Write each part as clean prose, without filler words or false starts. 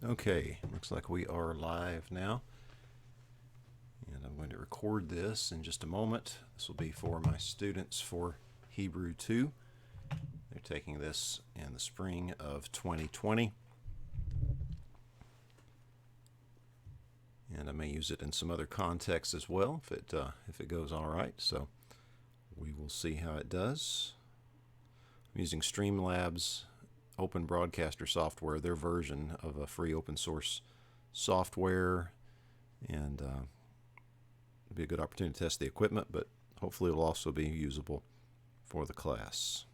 Okay, looks like we are live now, and I'm going to record this in just a moment. This will be for my students for Hebrew 2. They're taking this in the spring of 2020, and I may use it in some other contexts as well if it goes all right. So we will see how it does. I'm using Streamlabs Open Broadcaster software, their version of a free open source software, and it'll be a good opportunity to test the equipment, but hopefully it'll also be usable for the class.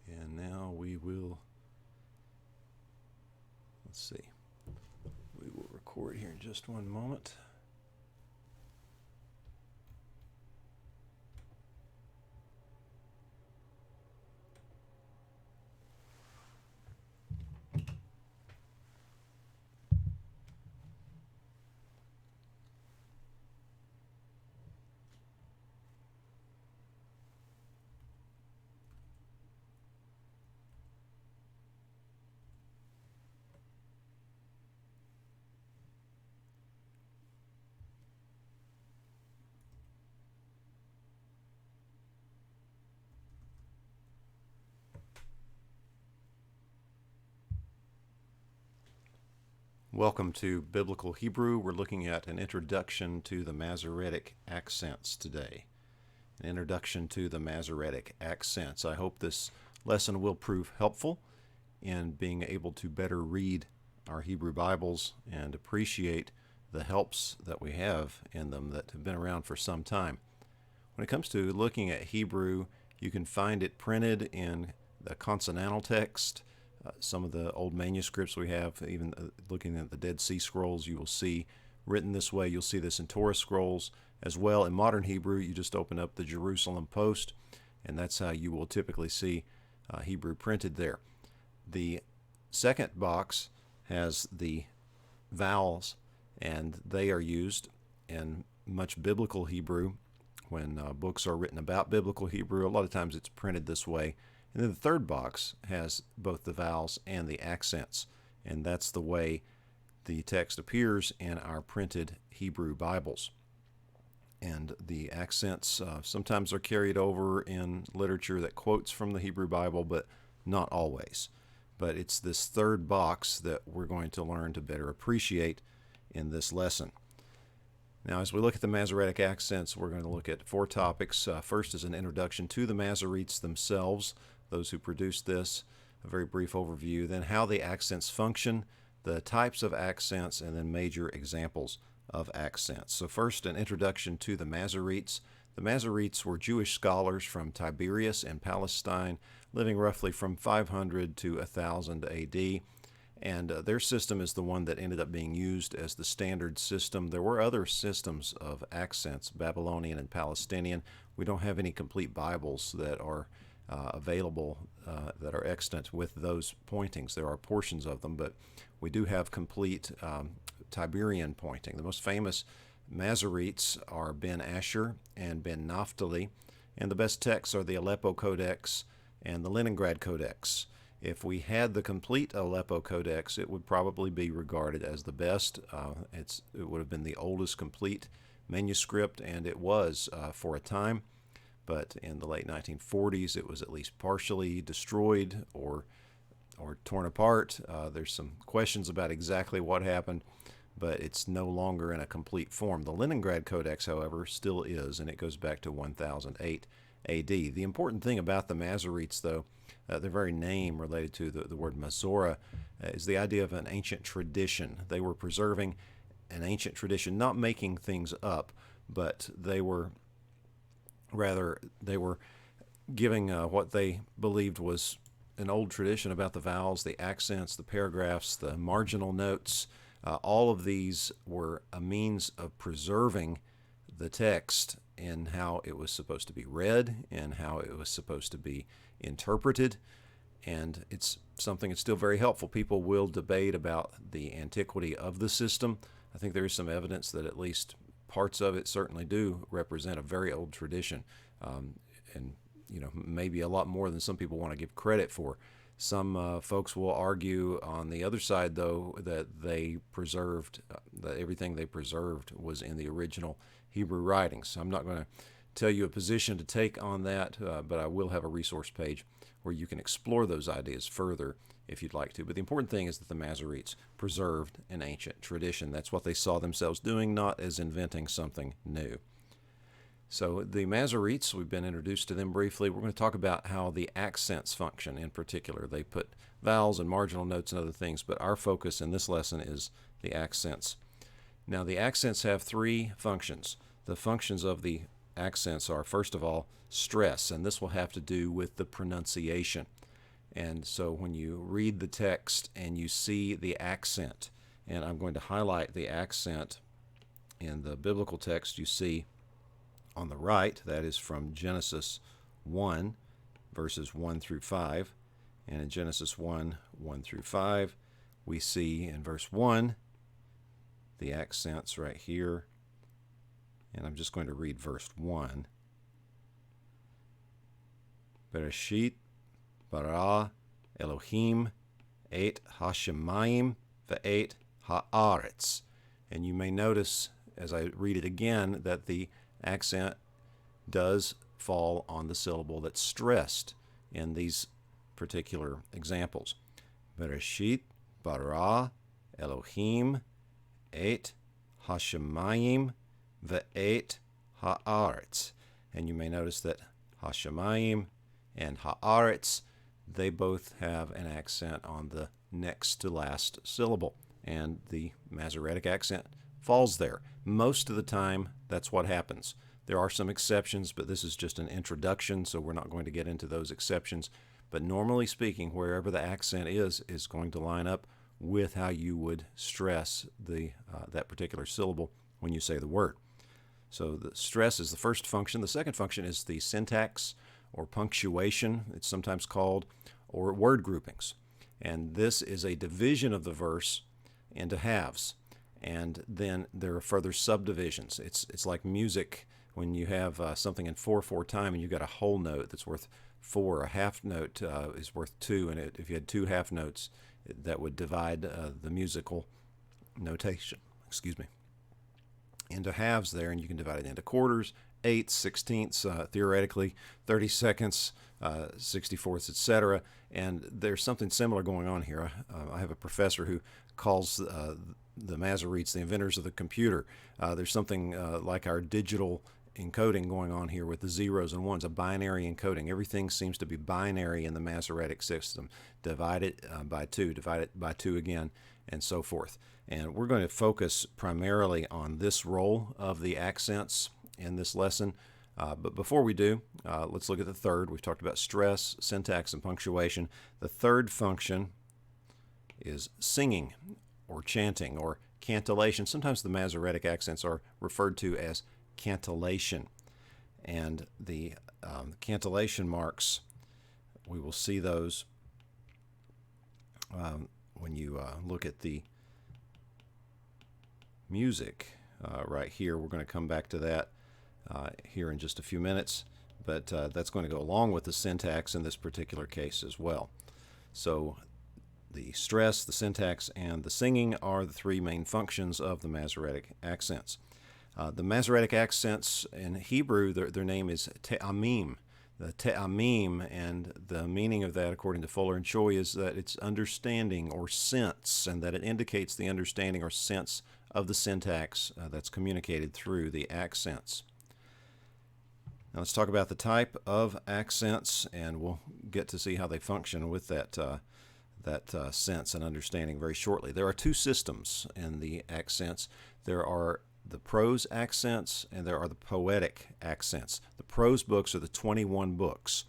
And now we will, let's see, we will record here in just one moment. Welcome to Biblical Hebrew. We're looking at an introduction to the Masoretic accents today. An introduction to the Masoretic accents. I hope this lesson will prove helpful in being able to better read our Hebrew Bibles and appreciate the helps that we have in them that have been around for some time. When it comes to looking at Hebrew, you can find it printed in the consonantal text. Some of the old manuscripts we have, even looking at the Dead Sea Scrolls, you will see written this way. You'll see this in Torah scrolls as well. In modern Hebrew, you just open up the Jerusalem Post, and that's how you will typically see Hebrew printed there. The second box has the vowels, and they are used in much biblical Hebrew. When books are written about biblical Hebrew, a lot of times it's printed this way. And then the third box has both the vowels and the accents, and that's the way the text appears in our printed Hebrew Bibles. And the accents sometimes are carried over in literature that quotes from the Hebrew Bible, but not always. But it's this third box that we're going to learn to better appreciate in this lesson. Now, as we look at the Masoretic accents, we're going to look at 4 topics. First is an introduction to the Masoretes themselves, those who produced this, a very brief overview, then how the accents function, the types of accents, and then major examples of accents. So first, an introduction to the Masoretes. The Masoretes were Jewish scholars from Tiberias in Palestine, living roughly from 500 to 1000 AD. And their system is the one that ended up being used as the standard system. There were other systems of accents, Babylonian and Palestinian. We don't have any complete Bibles that are available that are extant with those pointings. There are portions of them, but we do have complete Tiberian pointing. The most famous Masoretes are Ben Asher and Ben Naphtali, and the best texts are the Aleppo Codex and the Leningrad Codex. If we had the complete Aleppo Codex, it would probably be regarded as the best. It would have been the oldest complete manuscript, and it was for a time. But in the late 1940s, it was at least partially destroyed or torn apart. There's some questions about exactly what happened, but it's no longer in a complete form. The Leningrad Codex, however, still is, and it goes back to 1008 AD. The important thing about the Masoretes, though, their very name related to the word Masora, is the idea of an ancient tradition. They were preserving an ancient tradition, not making things up, but they were giving what they believed was an old tradition about the vowels, the accents, the paragraphs, the marginal notes. All of these were a means of preserving the text in how it was supposed to be read and how it was supposed to be interpreted. and it's something that's still very helpful. People will debate about the antiquity of the system. I think there is some evidence that at least parts of it certainly do represent a very old tradition, and maybe a lot more than some people want to give credit for. Some folks will argue on the other side, though, that they preserved, that everything they preserved was in the original Hebrew writings. So I'm not going to tell you a position to take on that, but I will have a resource page where you can explore those ideas further if you'd like to. But the important thing is that the Masoretes preserved an ancient tradition. That's what they saw themselves doing, not as inventing something new. So the Masoretes, we've been introduced to them briefly. We're going to talk about how the accents function in particular. They put vowels and marginal notes and other things, but our focus in this lesson is the accents. Now, the accents have three functions. The functions of the accents are, first of all, stress, and this will have to do with the pronunciation. And so when you read the text and you see the accent, and I'm going to highlight the accent in the biblical text you see on the right, that is from Genesis 1, verses 1 through 5. And in Genesis 1, 1 through 5, we see in verse 1 the accents right here. And I'm just going to read verse 1. Bereshit bara Elohim et hashemayim ve'et haaretz. And you may notice as I read it again that the accent does fall on the syllable that's stressed in these particular examples. Bereshit bara Elohim et hashemayim ve'et haaretz. And you may notice that hashemayim and haaretz, they both have an accent on the next to last syllable, and the Masoretic accent falls there. Most of the time, that's what happens. There are some exceptions, but this is just an introduction, so we're not going to get into those exceptions. But normally speaking, wherever the accent is going to line up with how you would stress that particular syllable when you say the word. So the stress is the first function. The second function is the syntax or punctuation, it's sometimes called, or word groupings. And this is a division of the verse into halves. And then there are further subdivisions. It's like music when you have something in 4/4 time and you got a whole note that's worth 4. A half note is worth 2, and if you had 2 half notes, that would divide the musical notation, into halves there, and you can divide it into quarters, eighths, sixteenths, theoretically, 30 seconds, 64ths, etc. And there's something similar going on here. I have a professor who calls the Masoretes the inventors of the computer. There's something like our digital encoding going on here with the zeros and ones, a binary encoding. Everything seems to be binary in the Masoretic system. Divide it by 2, divide it by 2 again, and so forth. And we're going to focus primarily on this role of the accents in this lesson. But before we do, let's look at the third. We've talked about stress, syntax, and punctuation. The third function is singing or chanting or cantillation. Sometimes the Masoretic accents are referred to as cantillation. And the cantillation marks, we will see those when you look at the music right here. We're going to come back to that here in just a few minutes, but that's going to go along with the syntax in this particular case as well. So the stress, the syntax, and the singing are the three main functions of the Masoretic accents. The Masoretic accents in Hebrew, their name is te'amim. The te'amim, and the meaning of that, according to Fuller and Choi, is that it's understanding or sense, and that it indicates the understanding or sense of the syntax that's communicated through the accents. Now let's talk about the type of accents, and we'll get to see how they function with that sense and understanding very shortly. There are two systems in the accents. There are the prose accents and there are the poetic accents. The prose books are the 21 books.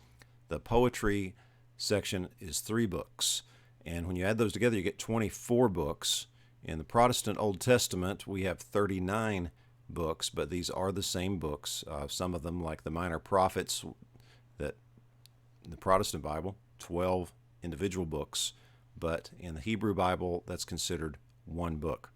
The poetry section is 3 books. And when you add those together, you get 24 books. In the Protestant Old Testament, we have 39 books, but these are the same books. Some of them, like the Minor Prophets, that in the Protestant Bible, 12 individual books, but in the Hebrew Bible, that's considered one book.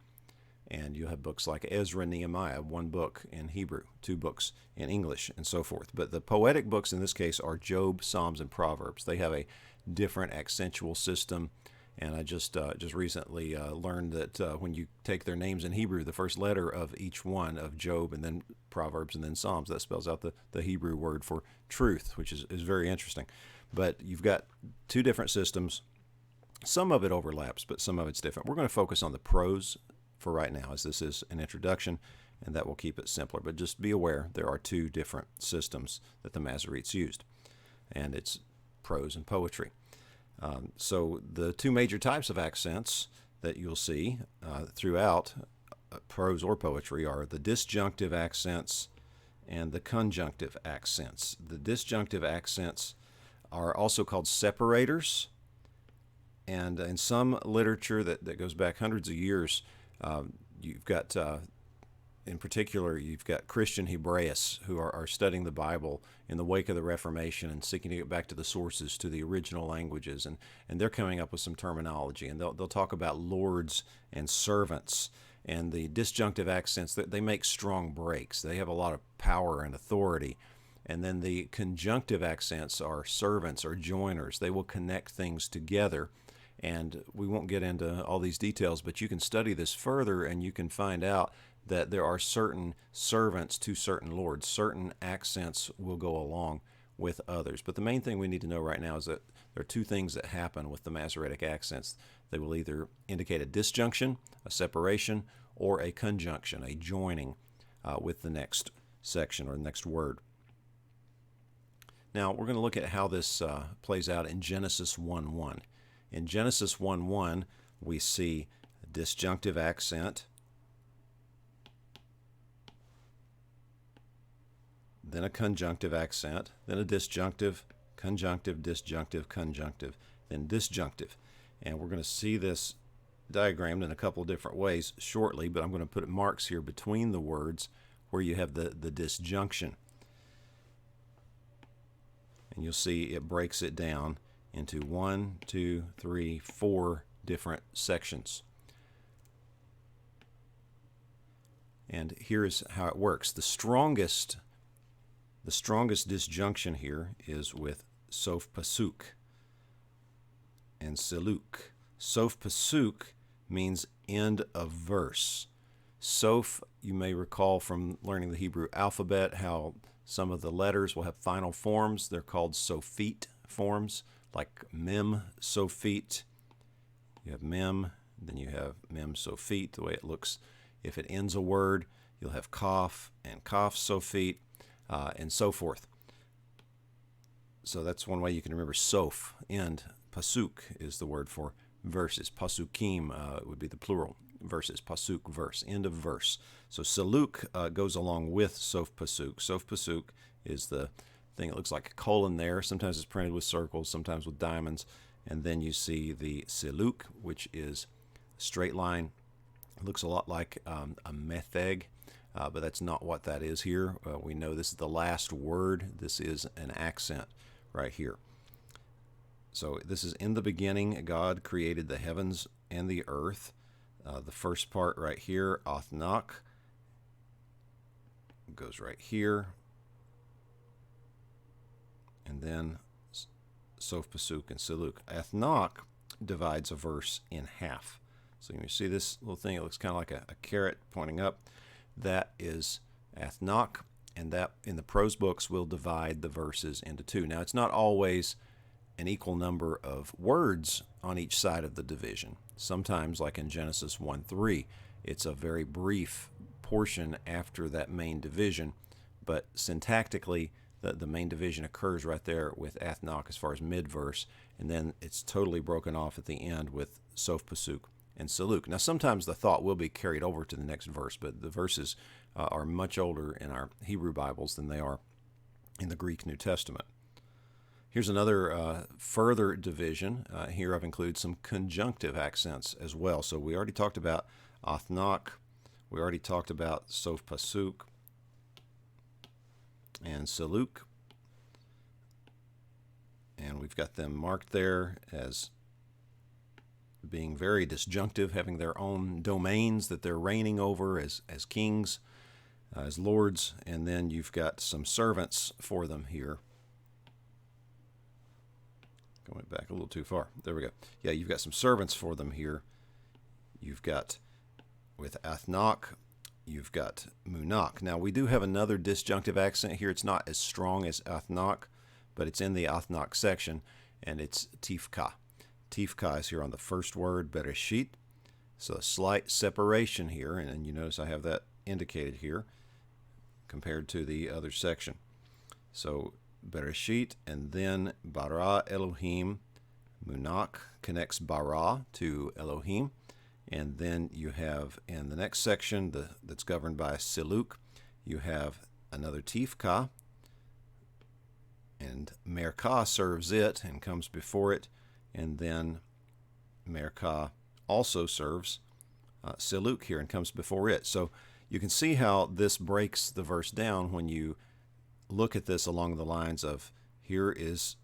And you have books like Ezra, Nehemiah, one book in Hebrew, two books in English, and so forth. But the poetic books in this case are Job, Psalms, and Proverbs. They have a different accentual system. And I just recently learned that when you take their names in Hebrew, the first letter of each one, of Job and then Proverbs and then Psalms, that spells out the Hebrew word for truth, which is very interesting. But you've got two different systems. Some of it overlaps, but some of it's different. We're going to focus on the prose for right now, as this is an introduction, and that will keep it simpler. But just be aware there are two different systems that the Masoretes used, and it's prose and poetry. So the two major types of accents that you'll see throughout prose or poetry are the disjunctive accents and the conjunctive accents. The disjunctive accents are also called separators, and in some literature that goes back hundreds of years, you've got, in particular, you've got Christian Hebraists who are studying the Bible in the wake of the Reformation and seeking to get back to the sources, to the original languages, and they're coming up with some terminology, and they'll talk about lords and servants, and the disjunctive accents, they make strong breaks. They have a lot of power and authority. And then the conjunctive accents are servants or joiners. They will connect things together. And we won't get into all these details, but you can study this further and you can find out that there are certain servants to certain lords. Certain accents will go along with others. But the main thing we need to know right now is that there are two things that happen with the Masoretic accents. They will either indicate a disjunction, a separation, or a conjunction, a joining with the next section or the next word. Now, we're going to look at how this plays out in Genesis 1:1. In Genesis 1:1, we see a disjunctive accent, then a conjunctive accent, then a disjunctive, conjunctive, disjunctive, conjunctive, then disjunctive. And we're going to see this diagrammed in a couple of different ways shortly, but I'm going to put marks here between the words where you have the disjunction. And you'll see it breaks it down into 1, 2, 3, 4 different sections. And here's how it works. The strongest disjunction here is with sof pasuk and siluk. Sof pasuk means end of verse. Sof, you may recall from learning the Hebrew alphabet, how some of the letters will have final forms. They're called sophete forms, like mem sophete. You have mem, then you have mem sophete, the way it looks. If it ends a word, you'll have kaf and kaf sophete, and so forth. So that's one way you can remember sof, end. Pasuk is the word for verses. Pasukim would be the plural. Verses, pasuk, verse, end of verse. So siluk goes along with sof pasuk. Sof pasuk is the thing that looks like a colon there. Sometimes it's printed with circles, sometimes with diamonds. And then you see the siluk, which is a straight line. It looks a lot like a metheg, but that's not what that is here. We know this is the last word. This is an accent right here. So this is in the beginning, God created the heavens and the earth. The first part right here, Athnach, goes right here. And then Sof Pasuk and Siluk. Athnach divides a verse in half. So you see this little thing, it looks kind of like a carrot pointing up. That is Athnach, and that in the prose books will divide the verses into two. Now it's not always an equal number of words on each side of the division. Sometimes, like in Genesis 1:3, it's a very brief portion after that main division, but syntactically, the main division occurs right there with Athnach as far as mid-verse, and then it's totally broken off at the end with Sof Pasuk and Siluk. Now, sometimes the thought will be carried over to the next verse, but the verses are much older in our Hebrew Bibles than they are in the Greek New Testament. Here's another further division. Here I've included some conjunctive accents as well. So we already talked about Athnach. We already talked about Sof Pasuk and Siluk. And and we've got them marked there as being very disjunctive, having their own domains that they're reigning over as kings, as lords, and then you've got some servants for them here. Going back a little too far. There we go. Yeah, you've got some servants for them here. You've got, with athnok, you've got munok. Now, we do have another disjunctive accent here. It's not as strong as athnok, but it's in the athnok section, and it's tifka. Tifka is here on the first word, bereshit. So a slight separation here, and you notice I have that indicated here compared to the other section. So bereshit, and then bara Elohim. Munok connects bara to Elohim. And then you have in the next section that's governed by siluk, you have another tifka, and merkah serves it and comes before it, and then merkah also serves siluk here and comes before it. So you can see how this breaks the verse down when you look at this along the lines of, here is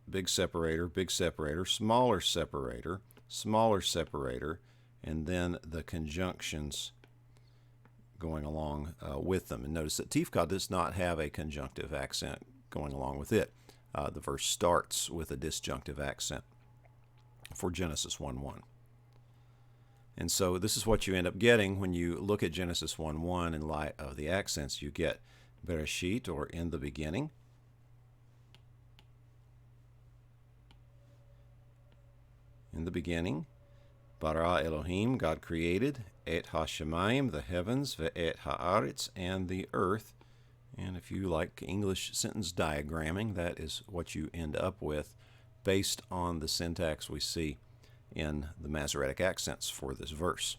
big separator, smaller separator, smaller separator, and then the conjunctions going along with them. And notice that tifka does not have a conjunctive accent going along with it. The verse starts with a disjunctive accent for Genesis 1:1. And so this is what you end up getting when you look at Genesis 1:1 in light of the accents. You get Bereshit, or in the beginning. In the beginning. Bara Elohim, God created. Et ha-shemayim, the heavens. Ve'et ha'aretz, and the earth. And if you like English sentence diagramming, that is what you end up with based on the syntax we see in the Masoretic accents for this verse.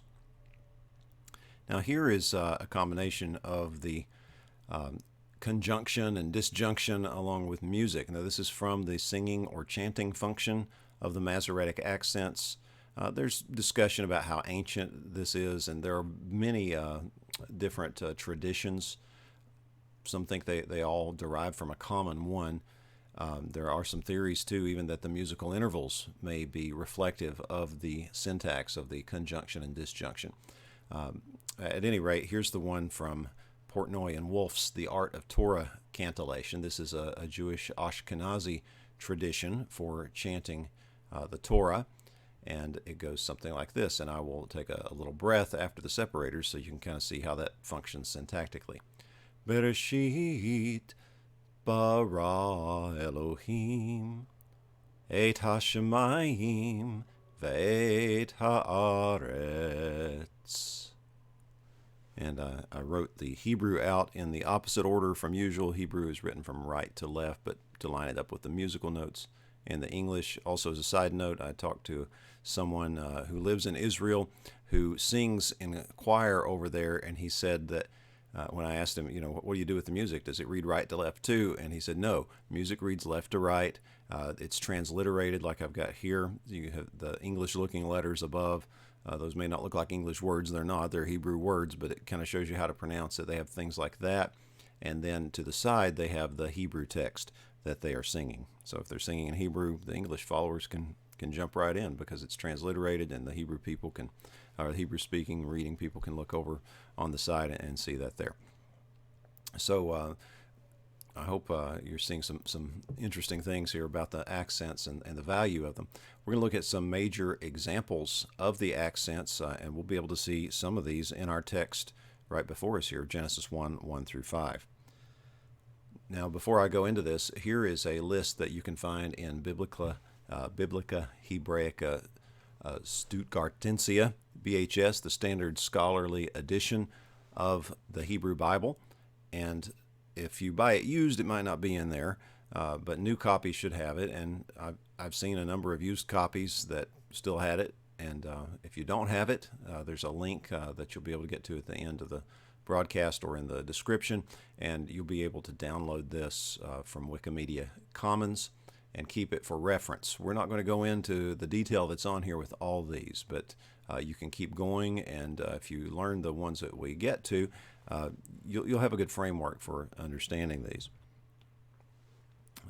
Now here is a combination of the conjunction and disjunction along with music. Now this is from the singing or chanting function of the Masoretic accents. There's discussion about how ancient this is, and there are many different traditions. Some think they all derive from a common one. There are some theories, too, even that the musical intervals may be reflective of the syntax of the conjunction and disjunction. At any rate, here's the one from Portnoy and Wolf's The Art of Torah Cantillation. This is a Jewish Ashkenazi tradition for chanting the Torah. And it goes something like this, and I will take a little breath after the separators so you can kind of see how that functions syntactically. Bereshit bara Elohim et ha-shemayim ve'et ha'aretz. And I wrote the Hebrew out in the opposite order from usual. Hebrew is written from right to left, but to line it up with the musical notes. And the English, also as a side note, I talked to someone who lives in Israel who sings in a choir over there, and he said that when I asked him, what do you do with the music? Does it read right to left too? And he said, no, music reads left to right. It's transliterated like I've got here. You have the English-looking letters above. Those may not look like English words. They're not. They're Hebrew words, but it kind of shows you how to pronounce it. They have things like that. And then to the side, they have the Hebrew text that they are singing. So if they're singing in Hebrew, the English followers can jump right in because it's transliterated, and the Hebrew people can, or the Hebrew-speaking reading people can look over on the side and see that there. So I hope you're seeing some interesting things here about the accents and the value of them. We're going to look at some major examples of the accents, and we'll be able to see some of these in our text right before us here, Genesis 1 through 5. Now, before I go into this, here is a list that you can find in Biblica Hebraica Stuttgartensia, BHS, the Standard Scholarly Edition of the Hebrew Bible. And if you buy it used, it might not be in there, but new copies should have it. And I've seen a number of used copies that still had it. And if you don't have it, there's a link that you'll be able to get to at the end of the broadcast or in the description, and you'll be able to download this from Wikimedia Commons and keep it for reference. We're not going to go into the detail that's on here with all these, but you can keep going, and if you learn the ones that we get to, you'll have a good framework for understanding these.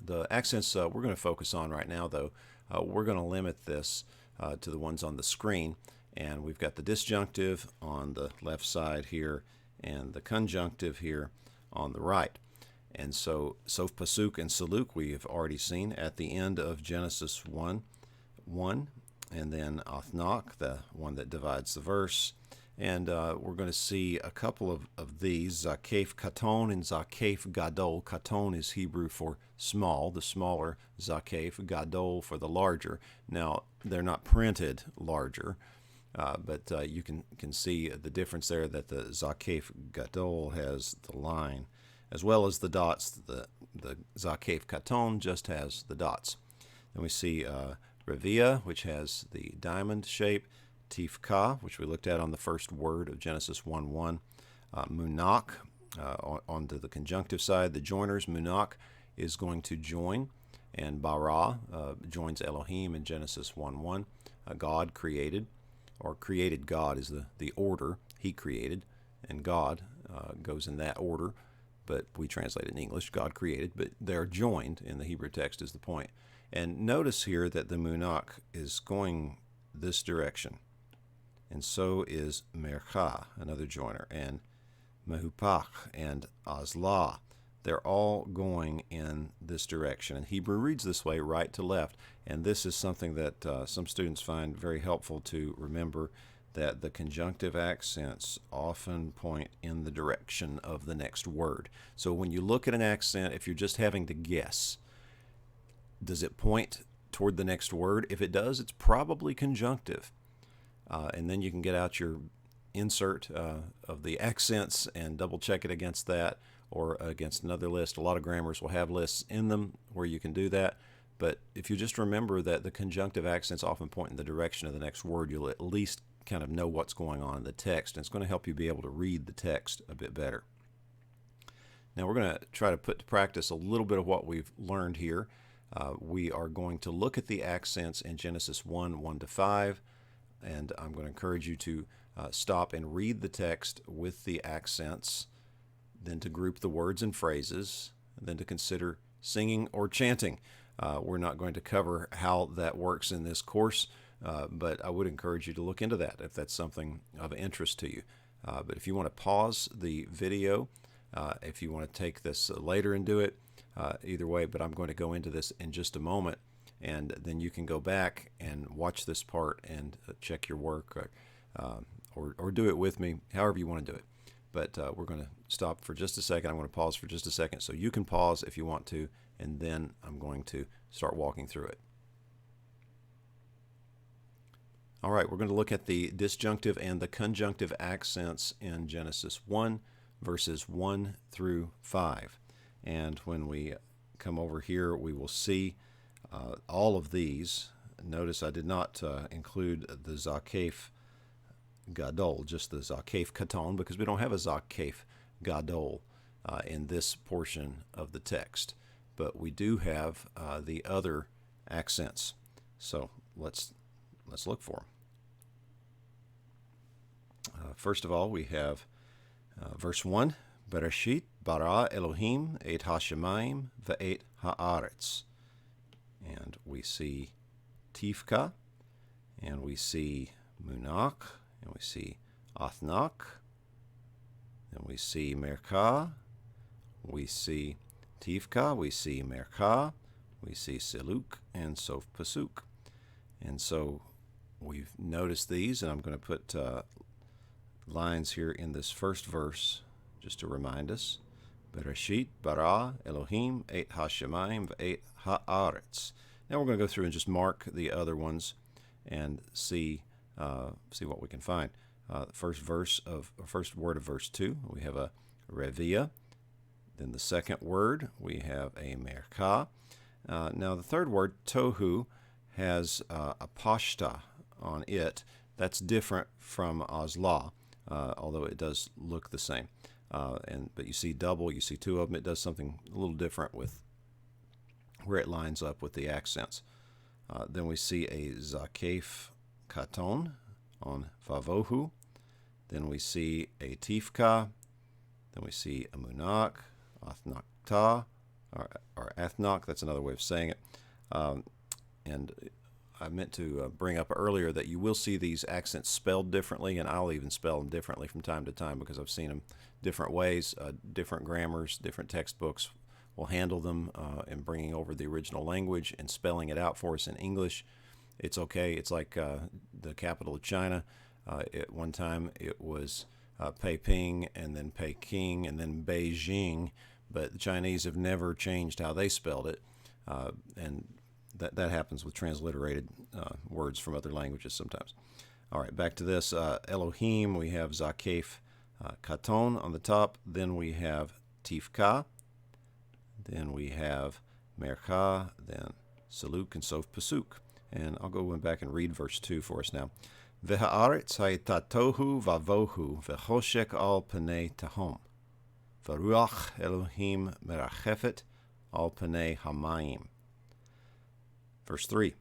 the accents we're going to focus on right now, though, we're going to limit this to the ones on the screen. And we've got the disjunctive on the left side here and the conjunctive here on the right. And so Sof Pasuk and Saluk we have already seen at the end of Genesis 1:1, and then Athnach, the one that divides the verse. And we're going to see a couple of these, Zakef Katon and Zakef Gadol. Katon is Hebrew for small, the smaller, Zakef Gadol for the larger. Now, they're not printed larger, but you can see the difference there, that the Zakef Gadol has the line, as well as the dots. The Zakef Katon just has the dots. Then we see Revia, which has the diamond shape, Tifka, which we looked at on the first word of Genesis 1:1, Munak, onto the conjunctive side, the joiners. Munak is going to join, and Bara joins Elohim in Genesis 1:1. God created, or created God is the order. He created, and God goes in that order, but we translate it in English, God created, but they're joined in the Hebrew text is the point. And notice here that the Munak is going this direction. And so is Mercha, another joiner, and Mehupach and Azlah. They're all going in this direction. And Hebrew reads this way, right to left. And this is something that some students find very helpful to remember, that the conjunctive accents often point in the direction of the next word. So when you look at an accent, if you're just having to guess, does it point toward the next word? If it does, it's probably conjunctive. And then you can get out your insert of the accents and double check it against that or against another list. A lot of grammars will have lists in them where you can do that. But if you just remember that the conjunctive accents often point in the direction of the next word, you'll at least kind of know what's going on in the text. And it's going to help you be able to read the text a bit better. Now we're going to try to put to practice a little bit of what we've learned here. We are going to look at the accents in Genesis 1:1-5. And I'm going to encourage you to stop and read the text with the accents, then to group the words and phrases, and then to consider singing or chanting. We're not going to cover how that works in this course, but I would encourage you to look into that if that's something of interest to you. But if you want to pause the video, if you want to take this later and do it, either way, but I'm going to go into this in just a moment. And then you can go back and watch this part and check your work, or do it with me, however you want to do it. But we're going to stop for just a second. I'm going to pause for just a second so you can pause if you want to, and then I'm going to start walking through it. All right, we're going to look at the disjunctive and the conjunctive accents in Genesis 1, verses 1-5. And when we come over here, we will see all of these. Notice I did not include the Zakef Gadol, just the Zakef Katon, because we don't have a Zakef Gadol in this portion of the text. But we do have the other accents. So let's look for them. First of all, we have verse 1, Bereshit bara Elohim et hashemayim ve'et haaretz. And we see Tifka, and we see Munak, and we see Athnach, and we see Mercha, we see Tifka, we see Mercha, we see Seluk, and Sof Pasuk. And so we've noticed these, and I'm going to put lines here in this first verse just to remind us. Bereshit bara Elohim et hashemayim ve'et haaretz. Now we're going to go through and just mark the other ones and see what we can find. First word of verse 2, we have a Revia. Then the second word, we have a Mercha. Now the third word, Tohu, has a Pashta on it. That's different from Azlah, although it does look the same. But you see double, you see two of them. It does something a little different with where it lines up with the accents. Then we see a Zakef Katon on Vavohu. Then we see a Tifka. Then we see a Munak, Athnakta, or athnok. That's another way of saying it. And I meant to bring up earlier that you will see these accents spelled differently, and I'll even spell them differently from time to time because I've seen them different ways. Different grammars, different textbooks will handle them in bringing over the original language and spelling it out for us in English. It's okay. It's like the capital of China. At one time it was Peiping, and then Peking, and then Beijing, but the Chinese have never changed how they spelled it, and that happens with transliterated words from other languages sometimes. All right, back to this. Elohim, we have Zakef Katon on the top. Then we have Tifka. Then we have Merka. Then Saluk and Sof Pasuk. And I'll go back and read verse 2 for us now. V'ha'aretz ha'itatohu vavohu v'choshek al panei tahom. V'ruach Elohim merachefet al panei hamayim. Verse 3,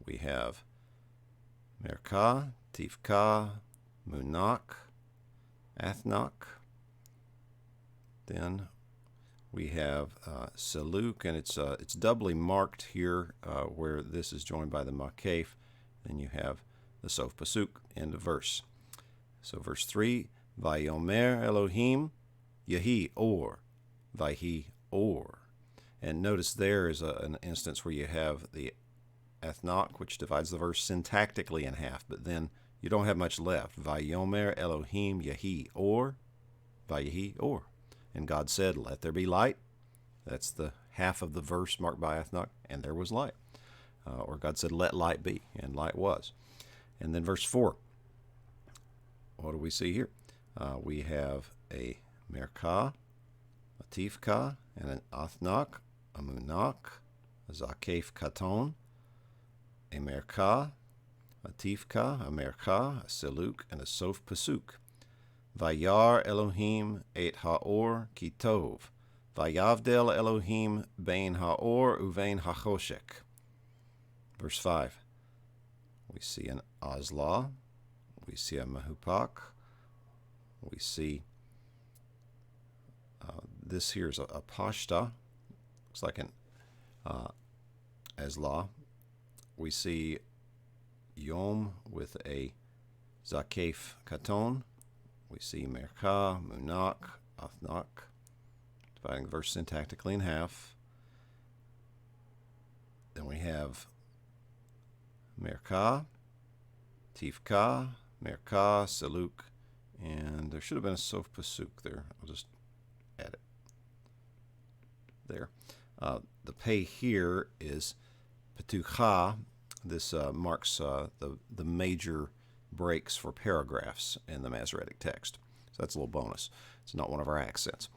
we have Merka, Tifka, Munak, Athnok. Then we have Saluk, and it's doubly marked here where this is joined by the Makef. Then you have the Sof Pasuk, end of verse. So verse 3, Vayomer Elohim, Yehi Or, Vayhi Or. And notice there is an instance where you have the athnok, which divides the verse syntactically in half, but then you don't have much left. Vayomer Elohim Yehi Or, Vayehi Or. And God said, let there be light. That's the half of the verse marked by athnok, and there was light. Or God said, let light be, and light was. And then verse 4, what do we see here? We have a Merka, a Tifka, and an athnok, a Munak, a Zakef Katon, a Merka, a Tifka, a Merka, a Saluk, and a Sof Pasuk. Vayar Elohim et Ha'or ki tov. Vayavdel Elohim bein Ha'or uvein Hachoshek. Verse 5. We see an Azla. We see a Mahupak. We see this here is a Pashta. Looks like an Azla. We see Yom with a Zakef Katon. We see Merka, Munak, Athnok, dividing the verse syntactically in half. Then we have Merka, Tifka, Merka, Saluk, and there should have been a Sof Pasuk there. I'll just add it there. The pay here is Petucha. This marks the major breaks for paragraphs in the Masoretic text. So that's a little bonus. It's not one of our accents.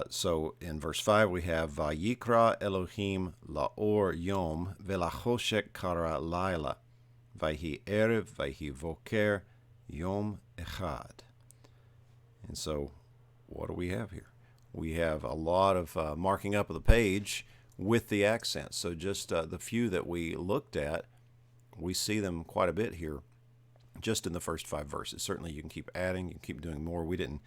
So in verse 5 we have Vayikra Elohim laor yom velachoshek kara laila vayhi erev vayhi voker yom echad. And so what do we have here? We have a lot of marking up of the page with the accents. So just the few that we looked at, we see them quite a bit here just in the first 5 verses. Certainly you can keep adding, you can keep doing more. We didn't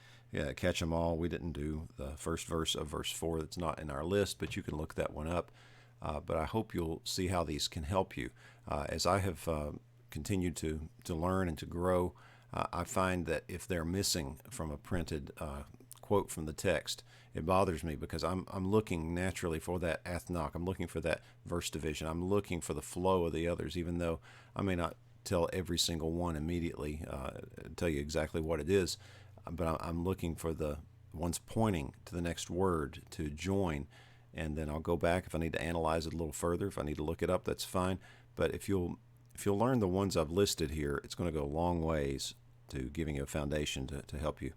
catch them all. We didn't do the first verse of verse 4. That's not in our list, but you can look that one up. But I hope you'll see how these can help you. As I have continued to learn and to grow, I find that if they're missing from a printed quote from the text, it bothers me because I'm looking naturally for that athnok. I'm looking for that verse division. I'm looking for the flow of the others, even though I may not tell every single one immediately, tell you exactly what it is, but I'm looking for the ones pointing to the next word to join, and then I'll go back if I need to analyze it a little further. If I need to look it up, that's fine. But if you'll learn the ones I've listed here, it's going to go a long ways to giving you a foundation to help you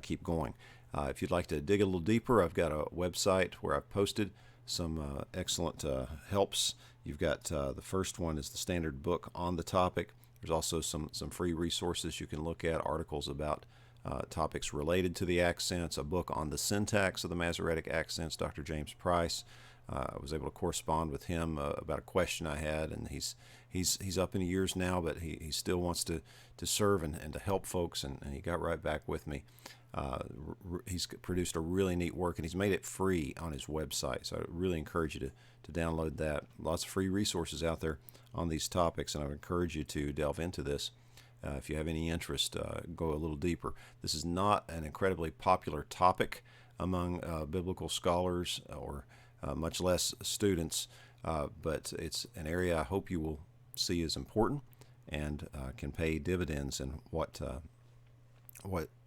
keep going. If you'd like to dig a little deeper, I've got a website where I've posted some excellent helps. You've got the first one is the standard book on the topic. There's also some free resources you can look at, articles about topics related to the accents, a book on the syntax of the Masoretic accents, Dr. James Price. I was able to correspond with him about a question I had, and he's up in years now, but he still wants to serve and to help folks, and he got right back with me. He's produced a really neat work, and he's made it free on his website. So I really encourage you to download that. Lots of free resources out there on these topics, and I would encourage you to delve into this. If you have any interest, go a little deeper. This is not an incredibly popular topic among biblical scholars or much less students, but it's an area I hope you will see is important and can pay dividends in what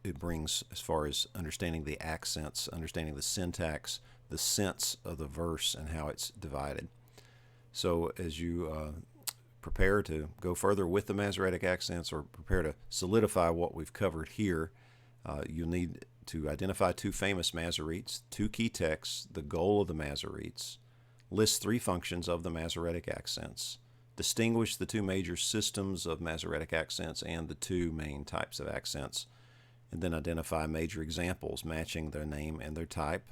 it brings as far as understanding the accents, understanding the syntax, the sense of the verse, and how it's divided. So as you prepare to go further with the Masoretic accents, or prepare to solidify what we've covered here, you'll need to identify two famous Masoretes, two key texts, the goal of the Masoretes, list three functions of the Masoretic accents, distinguish the two major systems of Masoretic accents and the two main types of accents, and then identify major examples matching their name and their type.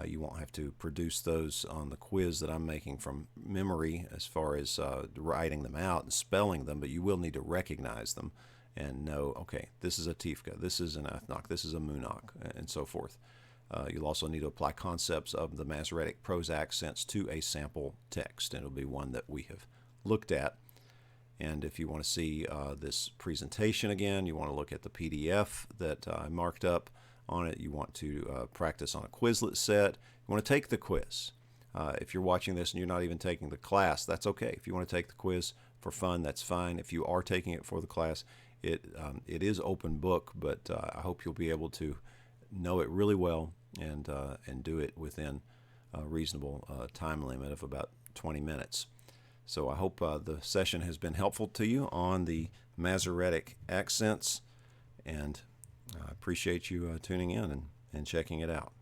You won't have to produce those on the quiz that I'm making from memory as far as writing them out and spelling them, but you will need to recognize them and know, okay, this is a tifka, this is an ethnok, this is a munok, and so forth. You'll also need to apply concepts of the Masoretic prose accents to a sample text, and it'll be one that we have looked at. And if you want to see this presentation again, you want to look at the PDF that I marked up on it, you want to practice on a Quizlet set, you want to take the quiz. If you're watching this and you're not even taking the class, that's okay. If you want to take the quiz for fun, that's fine. If you are taking it for the class, it is open book, but I hope you'll be able to know it really well and do it within a reasonable time limit of about 20 minutes. So I hope the session has been helpful to you on the Masoretic accents, and I appreciate you tuning in and checking it out.